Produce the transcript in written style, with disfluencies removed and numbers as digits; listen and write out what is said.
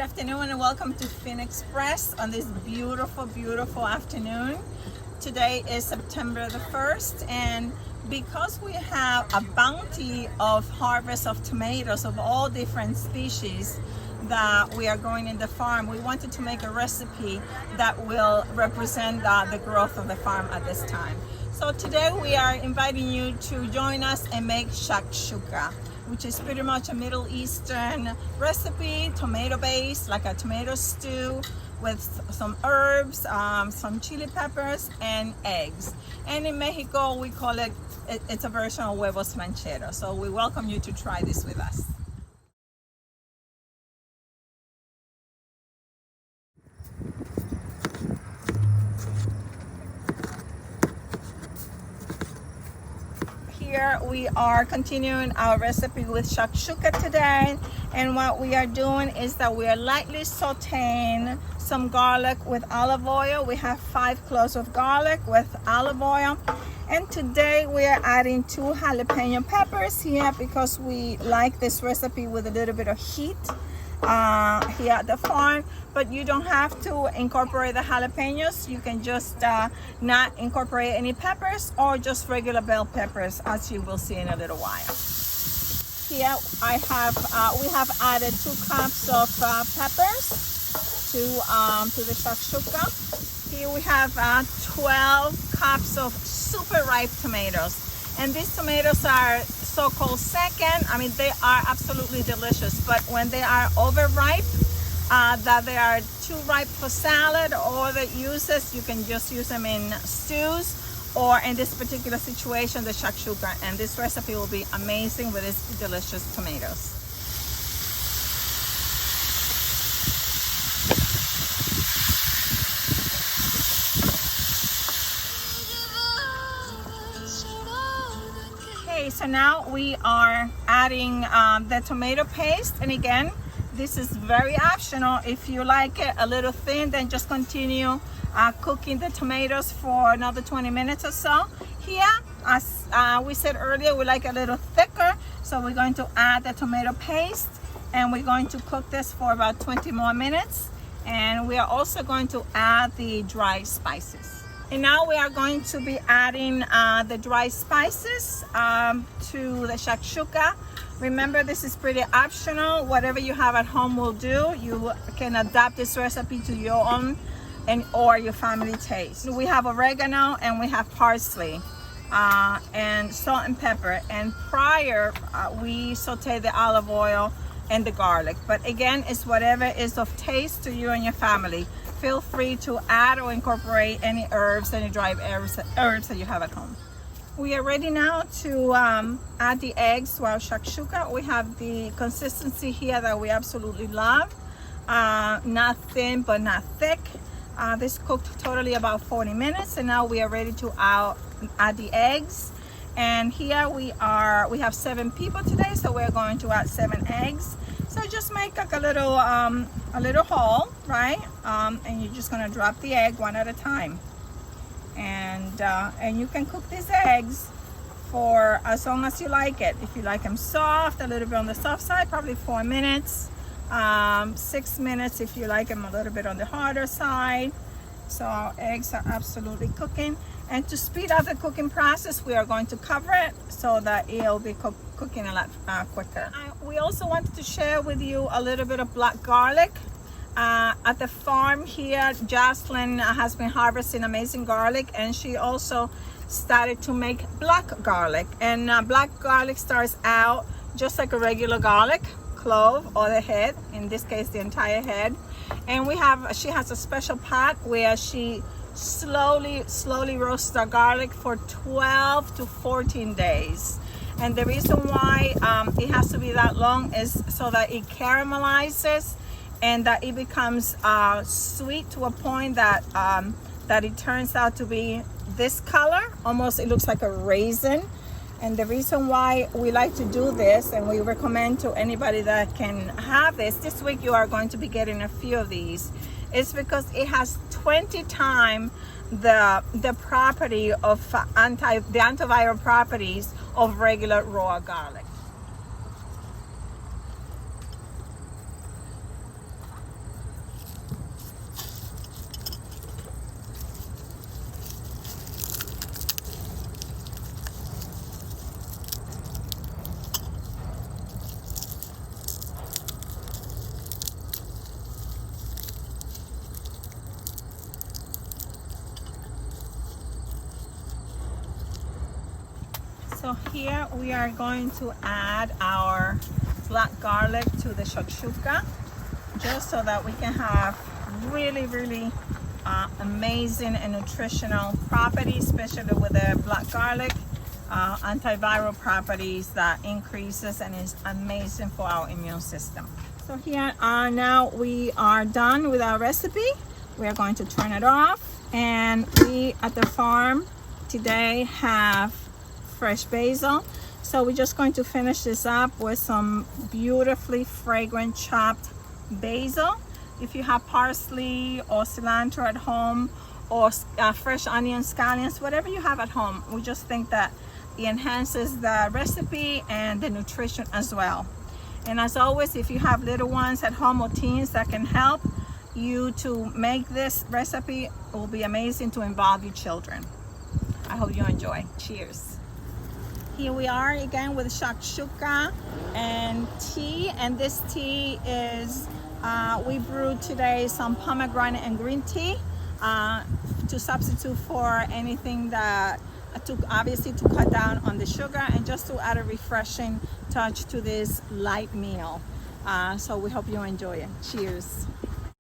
afternoon and welcome to Phoenix Press on this beautiful, beautiful afternoon. Today is September the 1st, and because we have a bounty of harvest of tomatoes of all different species that we are growing in the farm, we wanted to make a recipe that will represent the growth of the farm at this time. So today we are inviting you to join us and make shakshuka, which is pretty much a Middle Eastern recipe, tomato based, like a tomato stew with some herbs, some chili peppers, and eggs. And in Mexico, we call it, it's a version of huevos rancheros. So we welcome you to try this with us. Here we are continuing our recipe with shakshuka today, and what we are doing is that we are lightly sauteing some garlic with olive oil. We have 5 cloves of garlic with olive oil, and today we are adding 2 jalapeno peppers here because we like this recipe with a little bit of heat here at the farm. But you don't have to incorporate the jalapenos. You can just not incorporate any peppers or just regular bell peppers, as you will see in a little while. Here we have added 2 cups of peppers to the shakshuka. Here we have 12 cups of super ripe tomatoes, and these tomatoes are so-called second. I mean, they are absolutely delicious, but when they are overripe, that they are too ripe for salad or other uses, you can just use them in stews, or in this particular situation, the shakshuka. And this recipe will be amazing with these delicious tomatoes. Okay, so now we are adding the tomato paste, and again, this is very optional. If you like it a little thin, then just continue cooking the tomatoes for another 20 minutes or so. Here, as we said earlier, we like a little thicker, so we're going to add the tomato paste, and we're going to cook this for about 20 more minutes. And we are also going to add the dry spices. And now we are going to be adding the dry spices to the shakshuka. Remember, this is pretty optional. Whatever you have at home will do. You can adapt this recipe to your own or your family taste. We have oregano and we have parsley and salt and pepper. And prior, we saute the olive oil and the garlic. But again, it's whatever is of taste to you and your family. Feel free to add or incorporate any herbs, any dried herbs that you have at home. We are ready now to add the eggs to our shakshuka. We have the consistency here that we absolutely love. Not thin, but not thick. This cooked totally about 40 minutes, and now we are ready to add the eggs. And here we have 7 people today, so we're going to add 7 eggs. So just make like a little hole, right? And you're just gonna drop the egg one at a time. And you can cook these eggs for as long as you like it. If you like them soft, a little bit on the soft side, probably 4 minutes. 6 minutes if you like them a little bit on the harder side. So our eggs are absolutely cooking. And to speed up the cooking process, we are going to cover it so that it'll be cooking a lot quicker. We also wanted to share with you a little bit of black garlic. At the farm here, Celin has been harvesting amazing garlic, and she also started to make black garlic. And black garlic starts out just like a regular garlic clove or the head, in this case the entire head. And she has a special pot where she slowly roasts the garlic for 12 to 14 days. And the reason why it has to be that long is so that it caramelizes and that it becomes sweet to a point that it turns out to be this color. Almost, it looks like a raisin. And the reason why we like to do this, and we recommend to anybody that can have this week you are going to be getting a few of these, is because it has 20 times the property of the antiviral properties of regular raw garlic. So here we are going to add our black garlic to the shakshuka, just so that we can have really amazing and nutritional properties, especially with the black garlic, antiviral properties that increases and is amazing for our immune system. So here now we are done with our recipe. We are going to turn it off, and we at the farm today have fresh basil. So we're just going to finish this up with some beautifully fragrant chopped basil. If you have parsley or cilantro at home, or fresh onions, scallions, whatever you have at home, we just think that it enhances the recipe and the nutrition as well. And as always, if you have little ones at home or teens that can help you to make this recipe, it will be amazing to involve your children. I hope you enjoy. Cheers. Here we are again with shakshuka and tea, and this tea is we brewed today some pomegranate and green tea to substitute for anything that obviously to cut down on the sugar and just to add a refreshing touch to this light meal. So we hope you enjoy it. Cheers.